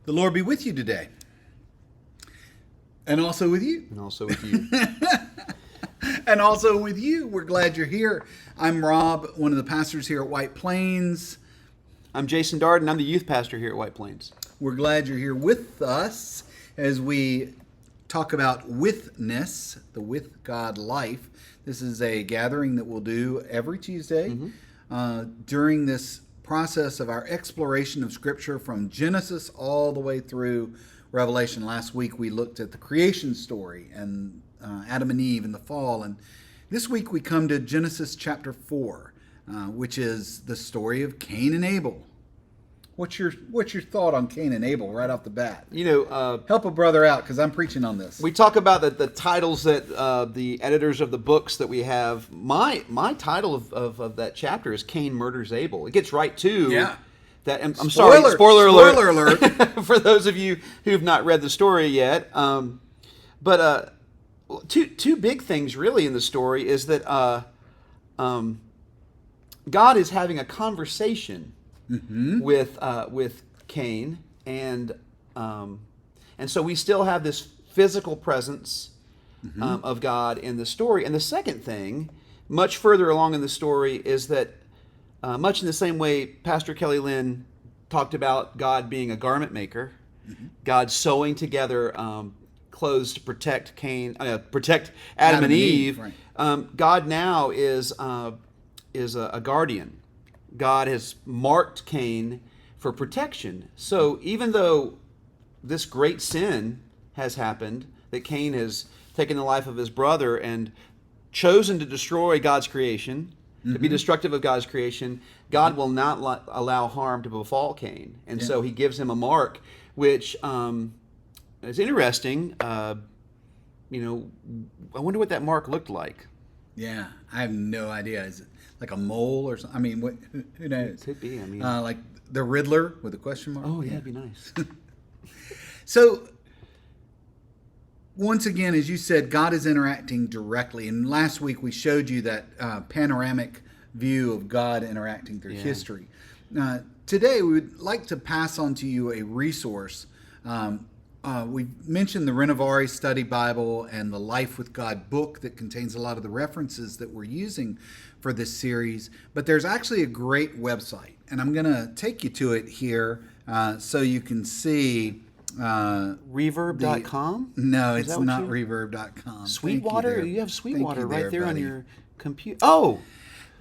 The Lord be with you today. And also with you. And also with you. And also with you. We're glad you're here. I'm Rob, one of the pastors here at White Plains. I'm Jason Darden. I'm the youth pastor here at White Plains. We're glad you're here with us as we talk about Withness, the with God life. This is a gathering that we'll do every Tuesday during this process of our exploration of Scripture from Genesis all the way through Revelation. Last week we looked at the creation story and Adam and Eve and the fall. And this week we come to Genesis chapter 4, which is the story of Cain and Abel. What's your thought on Cain and Abel right off the bat? Help a brother out because I'm preaching on this. We talk about the titles that the editors of the books that we have. My title of that chapter is Cain Murders Abel. It gets right to that. I'm sorry, spoiler alert for those of you who've not read the story yet. But two big things really in the story is that God is having a conversation with Cain, and so we still have this physical presence of God in the story. And the second thing, much further along in the story, is that much in the same way Pastor Kelly Lynn talked about God being a garment maker, God sewing together clothes to protect Adam and Eve. Right. God now is a guardian. God has marked Cain for protection. So even though this great sin has happened, that Cain has taken the life of his brother and chosen to destroy God's creation, to be destructive of God's creation, God will not allow harm to befall Cain. And so he gives him a mark, which is interesting. I wonder what that mark looked like. Yeah, I have no idea. Is it like a mole or something? I mean, who knows? It could be. I mean, like the Riddler with a question mark. Oh, yeah, that'd be nice. So, once again, as you said, God is interacting directly. And last week we showed you that panoramic view of God interacting through history. Today we would like to pass on to you a resource. We mentioned the Renovari Study Bible and the Life with God book that contains a lot of the references that we're using for this series. But there's actually a great website, and I'm going to take you to it here so you can see. Reverb.com? No, it's not reverb.com. Sweetwater? You have Sweetwater right there on your computer. Oh!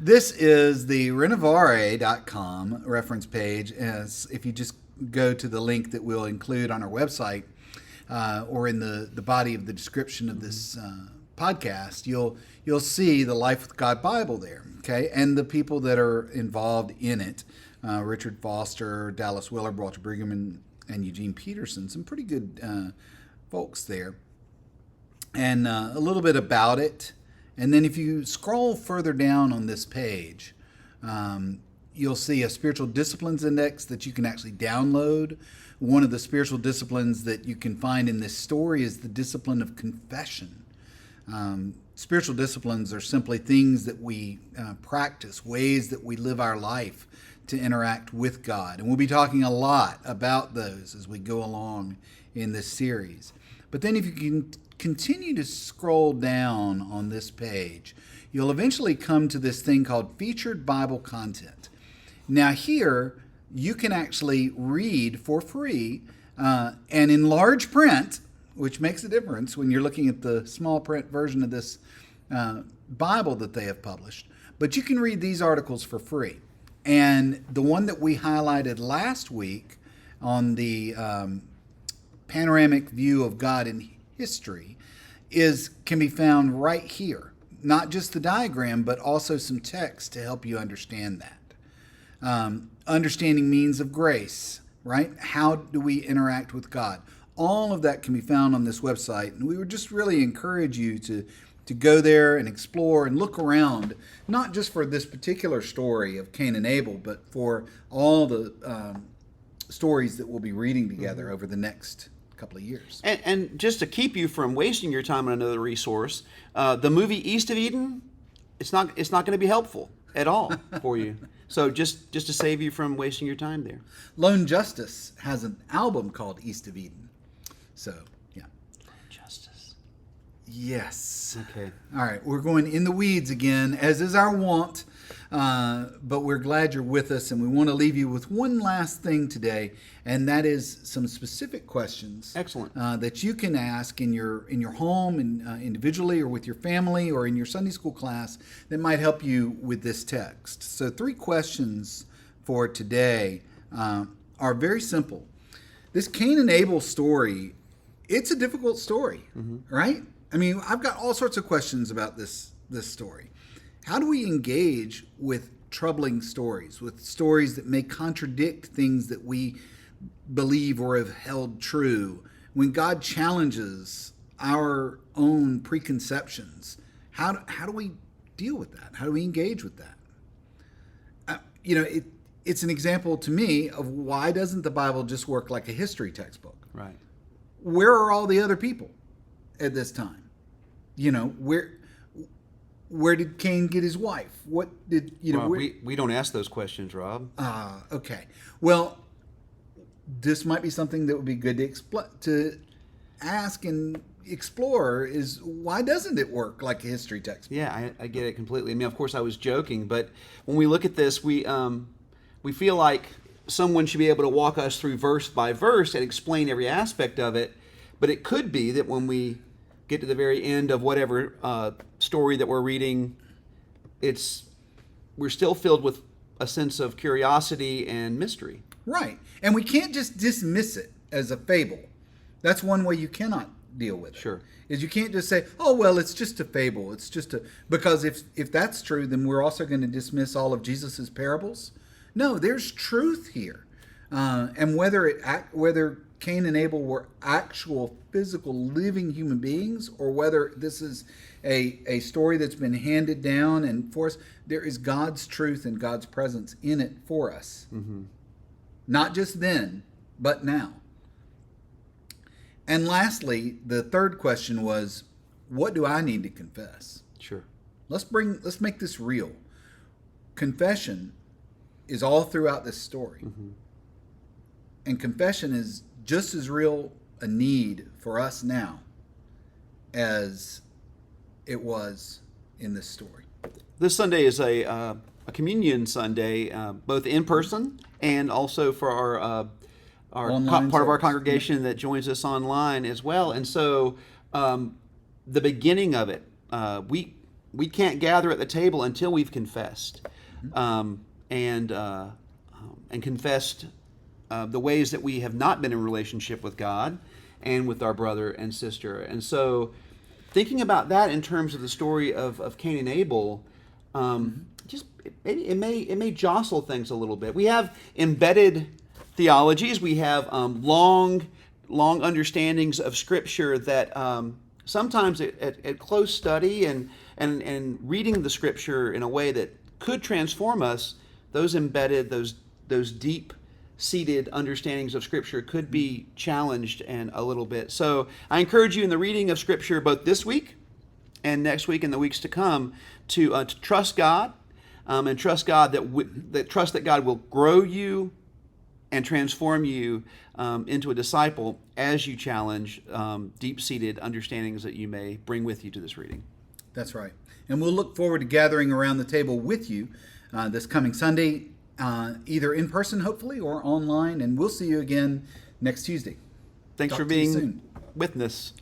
This is the renovare.com reference page. If you just go to the link that we'll include on our website or in the body of the description of this podcast, you'll see the Life with God Bible there, okay, and the people that are involved in it: Richard Foster, Dallas Willard, Walter Brigham, and Eugene Peterson. Some pretty good folks there, and a little bit about it. And then if you scroll further down on this page, you'll see a spiritual disciplines index that you can actually download. One of the spiritual disciplines that you can find in this story is the discipline of confession. Spiritual disciplines are simply things that we practice, ways that we live our life to interact with God. And we'll be talking a lot about those as we go along in this series. But then if you can continue to scroll down on this page, you'll eventually come to this thing called Featured Bible Content. Now here, you can actually read for free and in large print, which makes a difference when you're looking at the small print version of this Bible that they have published. But you can read these articles for free. And the one that we highlighted last week on the panoramic view of God in history can be found right here. Not just the diagram, but also some text to help you understand that. Understanding means of grace, right? How do we interact with God? All of that can be found on this website. And we would just really encourage you to go there and explore and look around, not just for this particular story of Cain and Abel, but for all the stories that we'll be reading together over the next couple of years. And just to keep you from wasting your time on another resource, the movie East of Eden, it's not going to be helpful. at all for you. So just to save you from wasting your time there. Lone Justice has an album called East of Eden. So, yeah. Justice. Yes. Okay. All right, we're going in the weeds again, as is our wont, but we're glad you're with us, and we want to leave you with one last thing today, and that is some specific questions. Excellent. That you can ask in your home, and individually, or with your family, or in your Sunday school class that might help you with this text. So 3 questions for today are very simple. This Cain and Abel story, it's a difficult story, right? I mean, I've got all sorts of questions about this story. How do we engage with troubling stories, with stories that may contradict things that we believe or have held true? When God challenges our own preconceptions, how do we deal with that? How do we engage with that? It's an example to me of why doesn't the Bible just work like a history textbook? Right. Where are all the other people at this time? Where did Cain get his wife? What did Well, we don't ask those questions, Rob. Okay. Well, this might be something that would be good to ask and explore. Is why doesn't it work like a history textbook? Yeah, I get it completely. I mean, of course, I was joking, but when we look at this, we feel like someone should be able to walk us through verse by verse and explain every aspect of it. But it could be that when we get to the very end of whatever story that we're reading, we're still filled with a sense of curiosity and mystery. Right. And we can't just dismiss it as a fable. That's one way you cannot deal with it. Sure. Is you can't just say, oh, well, it's just a fable. It's just because if that's true, then we're also going to dismiss all of Jesus's parables. No, there's truth here. And whether Cain and Abel were actual physical living human beings, or whether this is a story that's been handed down and for us, there is God's truth and God's presence in it for us. Mm-hmm. Not just then, but now. And lastly, the third question was, what do I need to confess? Sure. Let's make this real. Confession is all throughout this story. Mm-hmm. And confession is just as real a need for us now as it was in this story. This Sunday is a communion Sunday, both in person and also for our part of our congregation that joins us online as well. And so the beginning of it, we can't gather at the table until we've confessed, and confessed the ways that we have not been in relationship with God and with our brother and sister. And so thinking about that in terms of the story of Cain and Abel, it may jostle things a little bit. We have embedded theologies. We have long understandings of Scripture that sometimes at close study and reading the Scripture in a way that could transform us, those embedded, those deep-seated understandings of Scripture could be challenged and a little bit. So I encourage you in the reading of Scripture both this week and next week and the weeks to come to trust God and trust God that God will grow you and transform you into a disciple as you challenge deep-seated understandings that you may bring with you to this reading. That's right. And we'll look forward to gathering around the table with you this coming Sunday, either in person, hopefully, or online. And we'll see you again next Tuesday. Thanks for being with us.